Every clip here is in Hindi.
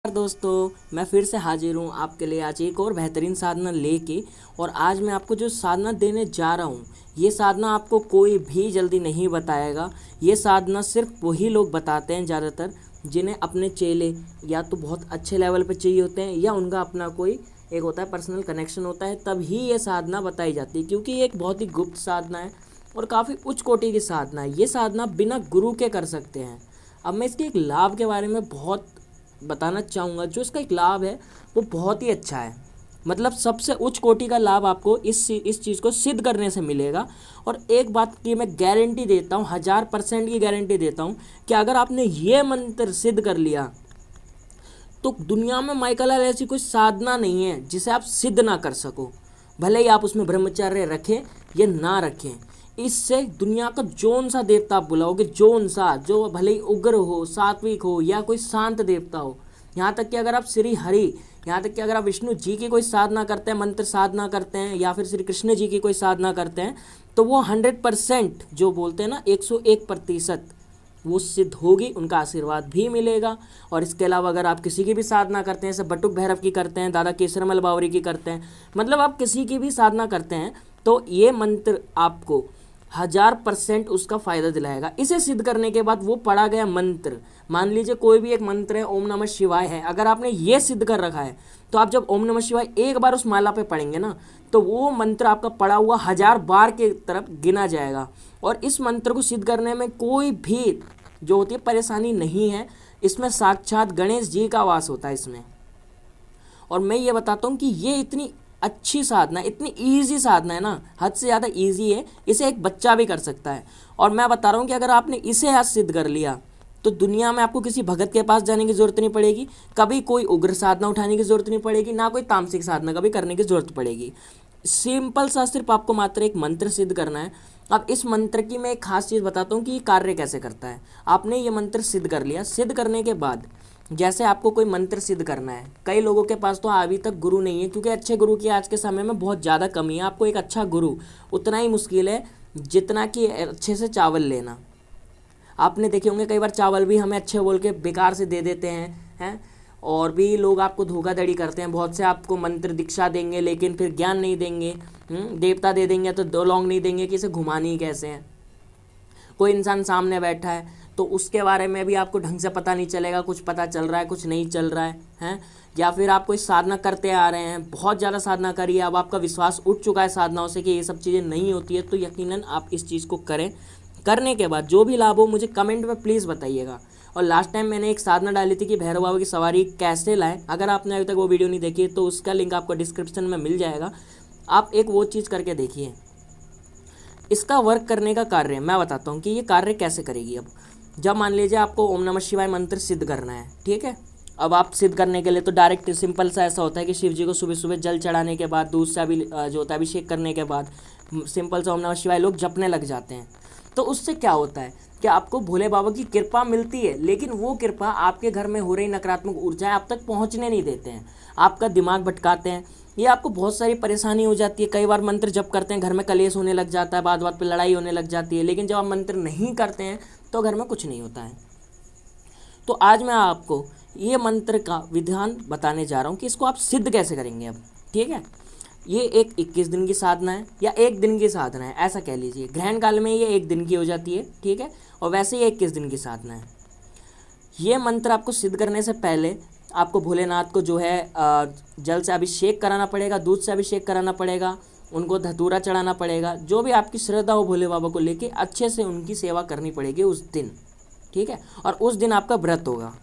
दोस्तों, मैं फिर से हाजिर हूँ आपके लिए आज एक और बेहतरीन साधना लेके। और आज मैं आपको जो साधना देने जा रहा हूँ, ये साधना आपको कोई भी जल्दी नहीं बताएगा। ये साधना सिर्फ वही लोग बताते हैं ज़्यादातर जिन्हें अपने चेले या तो बहुत अच्छे लेवल पे चाहिए होते हैं या उनका अपना कोई एक होता है पर्सनल कनेक्शन होता है, तभी ये साधना बताई जाती है। क्योंकि ये एक बहुत ही गुप्त साधना है और काफ़ी उच्च कोटि की साधना है। ये साधना बिना गुरु के कर सकते हैं। अब मैं इसके एक लाभ के बारे में बहुत बताना चाहूँगा। जो इसका एक लाभ है वो बहुत ही अच्छा है, मतलब सबसे उच्च कोटि का लाभ आपको इस चीज़ को सिद्ध करने से मिलेगा। और एक बात की मैं गारंटी देता हूँ, 1000% की गारंटी देता हूँ कि अगर आपने ये मंत्र सिद्ध कर लिया तो दुनिया में माइकल ऐसी कोई साधना नहीं है जिसे आप सिद्ध ना कर सको। भले ही आप उसमें ब्रह्मचर्य रखें या ना रखें, इससे दुनिया का जौन सा देवता आप बुलाओगे, जौन सा, जो भले ही उग्र हो, सात्विक हो या कोई शांत देवता हो, यहाँ तक कि अगर आप श्री हरि, यहाँ तक कि अगर आप विष्णु जी की कोई साधना करते हैं, मंत्र साधना करते हैं, या फिर श्री कृष्ण जी की कोई साधना करते हैं, तो वो 100% जो बोलते हैं ना 101% वो सिद्ध होगी, उनका आशीर्वाद भी मिलेगा। और इसके अलावा अगर आप किसी की भी साधना करते हैं, जैसे बटुक भैरव की करते हैं, दादा केसरमल बावरी की करते हैं, मतलब आप किसी की भी साधना करते हैं, तो ये मंत्र आपको 1000% उसका फ़ायदा दिलाएगा। इसे सिद्ध करने के बाद वो पढ़ा गया मंत्र, मान लीजिए कोई भी एक मंत्र है, ओम नमः शिवाय है, अगर आपने ये सिद्ध कर रखा है तो आप जब ओम नमः शिवाय एक बार उस माला पे पढ़ेंगे ना, तो वो मंत्र आपका पढ़ा हुआ 1000 बार के तरफ गिना जाएगा। और इस मंत्र को सिद्ध करने में कोई भी जो होती है परेशानी नहीं है। इसमें साक्षात गणेश जी का वास होता है इसमें। और मैं ये बताता हूँ कि ये इतनी अच्छी साधना, इतनी ईजी साधना है ना, हद से ज़्यादा ईजी है, इसे एक बच्चा भी कर सकता है। और मैं बता रहा हूँ कि अगर आपने इसे आज सिद्ध कर लिया तो दुनिया में आपको किसी भगत के पास जाने की ज़रूरत नहीं पड़ेगी, कभी कोई उग्र साधना उठाने की ज़रूरत नहीं पड़ेगी, ना कोई तामसिक साधना कभी करने की ज़रूरत पड़ेगी। सिंपल सा सिर्फ आपको मात्र एक मंत्र सिद्ध करना है। अब इस मंत्र की मैं एक खास चीज़ बताता हूँ कि ये कार्य कैसे करता है। आपने ये मंत्र सिद्ध कर लिया, सिद्ध करने के बाद जैसे आपको कोई मंत्र सिद्ध करना है, कई लोगों के पास तो अभी तक गुरु नहीं है, क्योंकि अच्छे गुरु की आज के समय में बहुत ज़्यादा कमी है। आपको एक अच्छा गुरु उतना ही मुश्किल है जितना कि अच्छे से चावल लेना। आपने देखे होंगे कई बार चावल भी हमें अच्छे बोल के बेकार से दे देते हैं। और भी लोग आपको धोखाधड़ी करते हैं। बहुत से आपको मंत्र दीक्षा देंगे लेकिन फिर ज्ञान नहीं देंगे। देवता दे देंगे तो 2 लौंग नहीं देंगे कि इसे घुमानी कैसे है। कोई इंसान सामने बैठा है तो उसके बारे में भी आपको ढंग से पता नहीं चलेगा, कुछ पता चल रहा है कुछ नहीं चल रहा है। या फिर आप कोई साधना करते आ रहे हैं, बहुत ज़्यादा साधना करिए, अब आपका विश्वास उठ चुका है साधनाओं से कि ये सब चीज़ें नहीं होती है, तो यकीनन आप इस चीज़ को करें। करने के बाद जो भी लाभ हो मुझे कमेंट में प्लीज़ बताइएगा। और लास्ट टाइम मैंने एक साधना डाली थी कि भैरव बाबा की सवारी कैसे लाएं, अगर आपने अभी तक वो वीडियो नहीं देखी तो उसका लिंक आपको डिस्क्रिप्शन में मिल जाएगा। आप एक वो चीज़ करके देखिए। इसका वर्क करने का कार्य मैं बताता हूँ कि ये कार्य कैसे करेगी। अब जब मान लीजिए आपको ओम नमः शिवाय मंत्र सिद्ध करना है, ठीक है। अब आप सिद्ध करने के लिए तो डायरेक्ट सिंपल सा ऐसा होता है कि शिव जी को सुबह सुबह जल चढ़ाने के बाद, दूध से जो होता है अभिषेक करने के बाद सिंपल सा ओम नमः शिवाय लोग जपने लग जाते हैं। तो उससे क्या होता है कि आपको भोले बाबा की कृपा मिलती है, लेकिन वो कृपा आपके घर में हो रही नकारात्मक ऊर्जाएं आप तक पहुंचने नहीं देते हैं, आपका दिमाग भटकाते हैं। ये आपको बहुत सारी परेशानी हो जाती है। कई बार मंत्र जप करते हैं, घर में कलेश होने लग जाता है, बात बात पे लड़ाई होने लग जाती है। लेकिन जब आप मंत्र नहीं करते हैं तो घर में कुछ नहीं होता है। तो आज मैं आपको ये मंत्र का विधान बताने जा रहा हूँ कि इसको आप सिद्ध कैसे करेंगे। अब ठीक है, ये एक 21 दिन की साधना है या 1 दिन की साधना है, ऐसा कह लीजिए। ग्रहण काल में ये 1 दिन की हो जाती है, ठीक है, और वैसे ही 21 दिन की साधना है। ये मंत्र आपको सिद्ध करने से पहले आपको भोलेनाथ को जो है जल से अभिषेक कराना पड़ेगा, दूध से अभिषेक कराना पड़ेगा, उनको धतूरा चढ़ाना पड़ेगा। जो भी आपकी श्रद्धा हो भोले बाबा को लेके अच्छे से उनकी सेवा करनी पड़ेगी उस दिन, ठीक है। और उस दिन आपका व्रत होगा।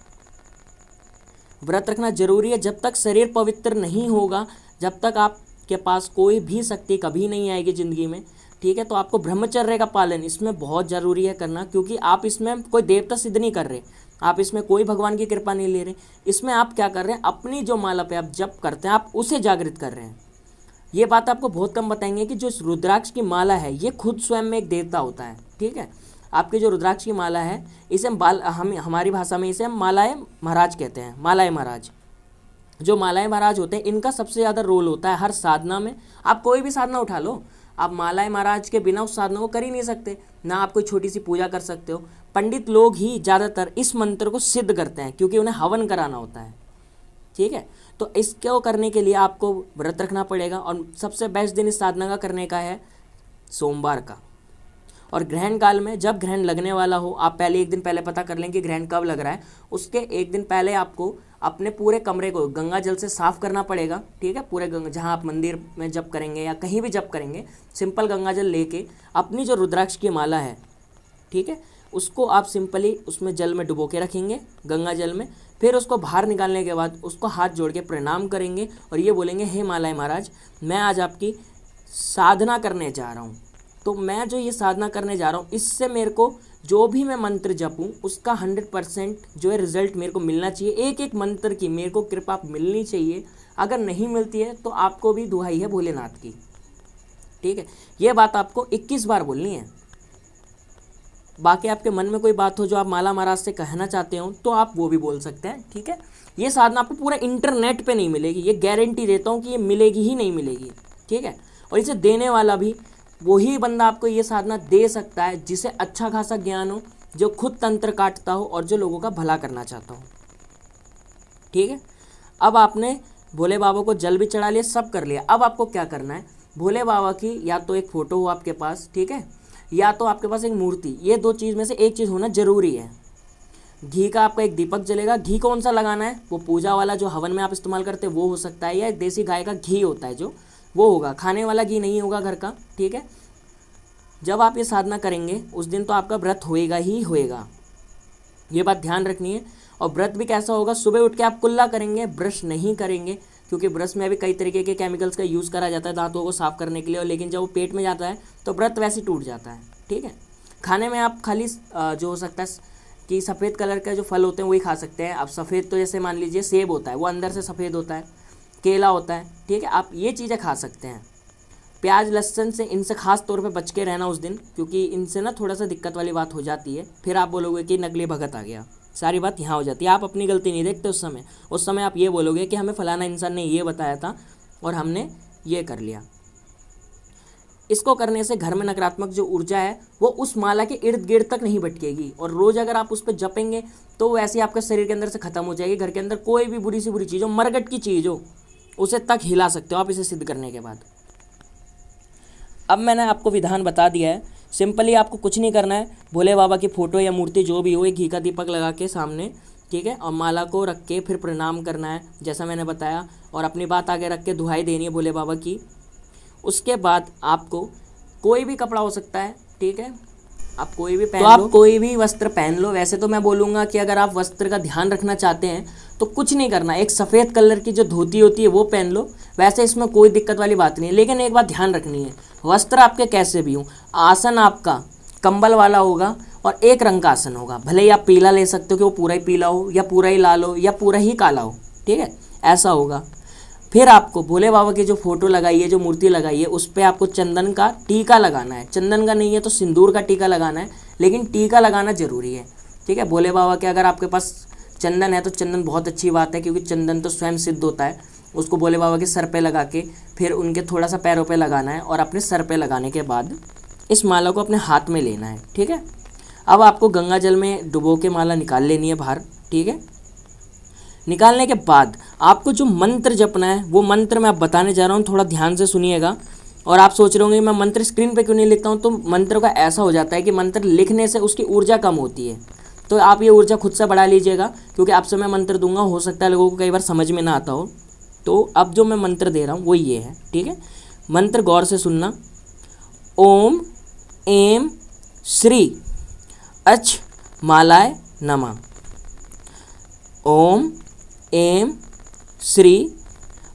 व्रत रखना जरूरी है। जब तक शरीर पवित्र नहीं होगा, जब तक आपके पास कोई भी शक्ति कभी नहीं आएगी ज़िंदगी में, ठीक है। तो आपको ब्रह्मचर्य का पालन इसमें बहुत ज़रूरी है करना, क्योंकि आप इसमें कोई देवता सिद्ध नहीं कर रहे, आप इसमें कोई भगवान की कृपा नहीं ले रहे। इसमें आप क्या कर रहे हैं, अपनी जो माला पे आप जप करते हैं आप उसे जागृत कर रहे हैं। ये बात आपको बहुत कम बताएंगे कि जो रुद्राक्ष की माला है ये खुद स्वयं में एक देवता होता है, ठीक है। आपकी जो रुद्राक्ष की माला है इसे हम हमारी भाषा में इसे हम मालाएं महाराज कहते हैं। मालाएं महाराज, जो मालाएं महाराज होते हैं इनका सबसे ज़्यादा रोल होता है हर साधना में। आप कोई भी साधना उठा लो, आप मालाएं महाराज के बिना उस साधना को कर ही नहीं सकते, ना आप कोई छोटी सी पूजा कर सकते हो। पंडित लोग ही ज़्यादातर इस मंत्र को सिद्ध करते हैं क्योंकि उन्हें हवन कराना होता है। ठीक है। तो इसको करने के लिए आपको व्रत रखना पड़ेगा और सबसे बेस्ट दिन इस साधना का करने का है सोमवार का। और ग्रहण काल में जब ग्रहण लगने वाला हो, आप पहले एक दिन पहले पता कर लें कि ग्रहण कब लग रहा है। उसके एक दिन पहले आपको अपने पूरे कमरे को गंगा जल से साफ करना पड़ेगा, ठीक है। पूरे गंगा, जहाँ आप मंदिर में जप करेंगे या कहीं भी जप करेंगे, सिंपल गंगा जल लेके अपनी जो रुद्राक्ष की माला है, ठीक है, उसको आप सिंपली उसमें जल में डुबो के रखेंगे, गंगा जल में। फिर उसको बाहर निकालने के बाद उसको हाथ जोड़ के प्रणाम करेंगे और ये बोलेंगे, हे मालाएं महाराज, मैं आज आपकी साधना करने जा रहा हूँ। तो मैं जो ये साधना करने जा रहा हूँ, इससे मेरे को जो भी मैं मंत्र जपूँ उसका 100% जो है रिजल्ट मेरे को मिलना चाहिए। एक एक मंत्र की मेरे को कृपा मिलनी चाहिए। अगर नहीं मिलती है तो आपको भी दुहाई है भोलेनाथ की, ठीक है। ये बात आपको 21 बार बोलनी है। बाकी आपके मन में कोई बात हो जो आप माला महाराज से कहना चाहते हो तो आप वो भी बोल सकते हैं, ठीक है। ये साधना आपको पूरा इंटरनेट पे नहीं मिलेगी, ये गारंटी देता हूँ कि ये मिलेगी ही नहीं मिलेगी, ठीक है। और इसे देने वाला भी वही बंदा आपको ये साधना दे सकता है जिसे अच्छा खासा ज्ञान हो, जो खुद तंत्र काटता हो और जो लोगों का भला करना चाहता हो, ठीक है। अब आपने भोले बाबा को जल भी चढ़ा लिया, सब कर लिया। अब आपको क्या करना है, भोले बाबा की या तो एक फ़ोटो हो आपके पास, ठीक है, या तो आपके पास एक मूर्ति, ये दो चीज़ में से एक चीज़ होना जरूरी है। घी का आपका एक दीपक जलेगा। घी कौन सा लगाना है, वो पूजा वाला जो हवन में आप इस्तेमाल करते हैं वो हो सकता है, या देसी गाय का घी होता है जो, वो होगा। खाने वाला घी नहीं होगा घर का, ठीक है। जब आप ये साधना करेंगे उस दिन तो आपका व्रत होएगा ही होएगा, ये बात ध्यान रखनी है। और व्रत भी कैसा होगा, सुबह उठ के आप कुल्ला करेंगे, ब्रश नहीं करेंगे, क्योंकि ब्रश में अभी कई तरीके के केमिकल्स का यूज़ करा जाता है दांतों को साफ़ करने के लिए। और लेकिन जब वो पेट में जाता है तो व्रत वैसे ही टूट जाता है, ठीक है। खाने में आप खाली जो हो सकता है कि सफ़ेद कलर का जो फल होते हैं वही खा सकते हैं। अब सफ़ेद तो जैसे मान लीजिए सेब होता है, वो अंदर से सफ़ेद होता है, केला होता है, ठीक है, आप ये चीज़ें खा सकते हैं। प्याज लहसुन से, इनसे खास तौर पे बच के रहना उस दिन, क्योंकि इनसे ना थोड़ा सा दिक्कत वाली बात हो जाती है। फिर आप बोलोगे कि नकली भगत आ गया, सारी बात यहाँ हो जाती है। आप अपनी गलती नहीं देखते उस समय आप ये बोलोगे कि हमें फलाना इंसान ने ये बताया था और हमने ये कर लिया। इसको करने से घर में नकारात्मक जो ऊर्जा है वो उस माला के इर्द गिर्द तक नहीं भटकेगी। और रोज़ अगर आप उस पर जपेंगे तो वैसे ही आपके शरीर के अंदर से ख़त्म हो जाएगी। घर के अंदर कोई भी बुरी सी बुरी चीज़ हो, मरगट की चीज़ हो, उसे तक हिला सकते हो आप इसे सिद्ध करने के बाद। अब मैंने आपको विधान बता दिया है। सिंपली आपको कुछ नहीं करना है, भोले बाबा की फ़ोटो या मूर्ति जो भी हो, एक घी का दीपक लगा के सामने, ठीक है, और माला को रख के फिर प्रणाम करना है जैसा मैंने बताया, और अपनी बात आगे रख के दुहाई देनी है भोले बाबा की। उसके बाद आपको कोई भी कपड़ा हो सकता है, ठीक है, आप कोई भी पहन लो, आप कोई भी वस्त्र पहन लो। वैसे तो मैं बोलूँगा कि अगर आप वस्त्र का ध्यान रखना चाहते हैं तो कुछ नहीं करना, एक सफ़ेद कलर की जो धोती होती है वो पहन लो। वैसे इसमें कोई दिक्कत वाली बात नहीं है, लेकिन एक बात ध्यान रखनी है, वस्त्र आपके कैसे भी हों, आसन आपका कंबल वाला होगा और एक रंग का आसन होगा। भले ही आप पीला ले सकते हो कि वो पूरा ही पीला हो, या पूरा ही लाल हो, या पूरा ही काला हो, ठीक है, ऐसा होगा। फिर आपको भोले बाबा की जो फ़ोटो लगाई है, जो मूर्ति लगाई है, उस पर आपको चंदन का टीका लगाना है। चंदन का नहीं है तो सिंदूर का टीका लगाना है, लेकिन टीका लगाना ज़रूरी है, ठीक है। भोले बाबा के अगर आपके पास चंदन है तो चंदन बहुत अच्छी बात है, क्योंकि चंदन तो स्वयं सिद्ध होता है। उसको भोले बाबा के सर पे लगा के फिर उनके थोड़ा सा पैरों पे लगाना है, और अपने सर पे लगाने के बाद इस माला को अपने हाथ में लेना है, ठीक है। अब आपको गंगा जल में डुबो के माला निकाल लेनी है बाहर, ठीक है। निकालने के बाद आपको जो मंत्र जपना है वो मंत्र मैं आप बताने जा रहा हूँ, थोड़ा ध्यान से सुनिएगा। और आप सोच रहे होंगे मैं मंत्र स्क्रीन पे क्यों नहीं लिखता हूँ, तो मंत्र का ऐसा हो जाता है कि मंत्र लिखने से उसकी ऊर्जा कम होती है, तो आप ये ऊर्जा खुद से बढ़ा लीजिएगा, क्योंकि आपसे मैं मंत्र दूंगा, हो सकता है लोगों को कई बार समझ में ना आता हो। तो अब जो मैं मंत्र दे रहा हूँ वो ये है, ठीक है। मंत्र गौर से सुनना। ओम एम श्री अच मालाय नमः। ओम एम श्री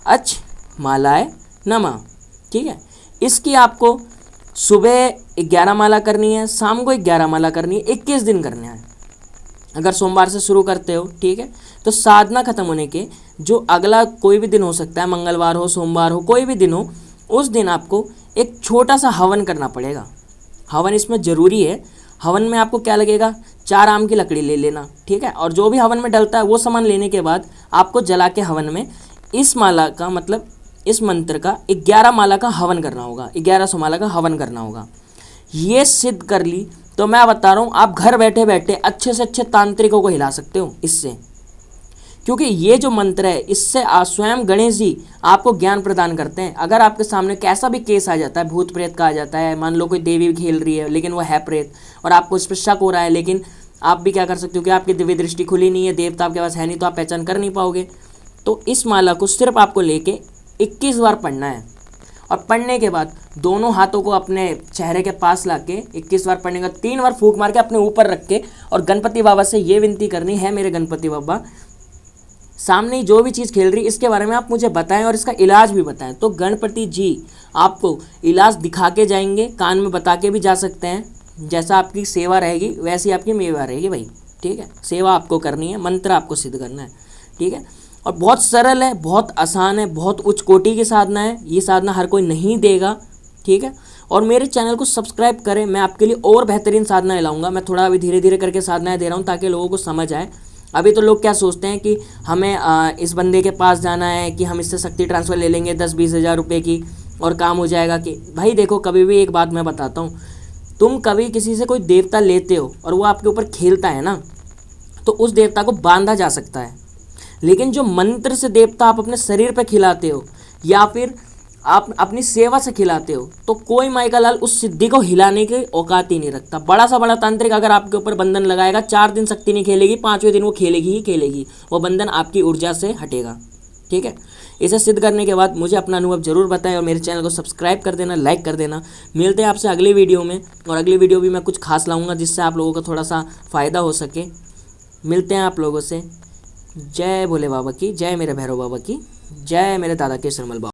अच मालाय नमः, ठीक है। इसकी आपको सुबह 11 माला करनी है, शाम को 11 माला करनी है, 21 दिन करना है। अगर सोमवार से शुरू करते हो, ठीक है, तो साधना खत्म होने के जो अगला कोई भी दिन हो सकता है, मंगलवार हो, सोमवार हो, कोई भी दिन हो, उस दिन आपको एक छोटा सा हवन करना पड़ेगा। हवन इसमें ज़रूरी है। हवन में आपको क्या लगेगा, 4 आम की लकड़ी ले लेना, ठीक है, और जो भी हवन में डलता है वो सामान लेने के बाद आपको जला के हवन में इस माला का, मतलब इस मंत्र का 11 माला का हवन करना होगा, 1100 माला का हवन करना होगा। ये सिद्ध कर ली तो मैं बता रहा हूँ आप घर बैठे बैठे अच्छे से अच्छे तांत्रिकों को हिला सकते हो इससे, क्योंकि ये जो मंत्र है इससे स्वयं गणेश जी आपको ज्ञान प्रदान करते हैं। अगर आपके सामने कैसा भी केस आ जाता है, भूत प्रेत का आ जाता है, मान लो कोई देवी खेल रही है लेकिन वो है प्रेत और आपको इस पर शक हो रहा है, लेकिन आप भी क्या कर सकते हो कि आपकी दिव्य दृष्टि खुली नहीं है, देवता आपके पास है नहीं, तो आप पहचान कर नहीं पाओगे। तो इस माला को सिर्फ आपको लेके 21 बार पढ़ना है और पढ़ने के बाद दोनों हाथों को अपने चेहरे के पास लाके 21 बार पढ़ने का 3 बार फूंक मार के अपने ऊपर रख के और गणपति बाबा से ये विनती करनी है, मेरे गणपति बाबा सामने जो भी चीज़ खेल रही इसके बारे में आप मुझे बताएं और इसका इलाज भी बताएं। तो गणपति जी आपको इलाज दिखा के जाएंगे, कान में बता के भी जा सकते हैं। जैसा आपकी सेवा रहेगी वैसी आपकी मेवा रहेगी भाई, ठीक है। सेवा आपको करनी है, मंत्र आपको सिद्ध करना है, ठीक है। और बहुत सरल है, बहुत आसान है, बहुत उच्च कोटि की साधना है। ये साधना हर कोई नहीं देगा, ठीक है। और मेरे चैनल को सब्सक्राइब करें, मैं आपके लिए और बेहतरीन साधनाएं लाऊंगा। मैं थोड़ा अभी धीरे धीरे करके साधनाएं दे रहा हूँ ताकि लोगों को समझ आए। अभी तो लोग क्या सोचते हैं कि हमें इस बंदे के पास जाना है कि हम इससे शक्ति ट्रांसफ़र ले लेंगे 10-20 हज़ार रुपये की और काम हो जाएगा। कि भाई देखो, कभी भी एक बात मैं बताता हूँ, तुम कभी किसी से कोई देवता लेते हो और वो आपके ऊपर खेलता है ना, तो उस देवता को बांधा जा सकता है। लेकिन जो मंत्र से देवता आप अपने शरीर पर खिलाते हो या फिर आप अपनी सेवा से खिलाते हो, तो कोई माई का लाल उस सिद्धि को हिलाने की औकात ही नहीं रखता। बड़ा सा बड़ा तांत्रिक अगर आपके ऊपर बंधन लगाएगा, 4 दिन शक्ति नहीं खेलेगी, 5वें दिन वो खेलेगी ही खेलेगी, वो बंधन आपकी ऊर्जा से हटेगा, ठीक है। इसे सिद्ध करने के बाद मुझे अपना अनुभव जरूर बताएं और मेरे चैनल को सब्सक्राइब कर देना, लाइक कर देना। मिलते हैं आपसे अगली वीडियो में, और अगली वीडियो भी मैं कुछ खास लाऊंगा जिससे आप लोगों को थोड़ा सा फ़ायदा हो सके। मिलते हैं आप लोगों से। जय भोले बाबा की, जय मेरे भैरव बाबा की, जय मेरे दादा के श्रीमल बाबा।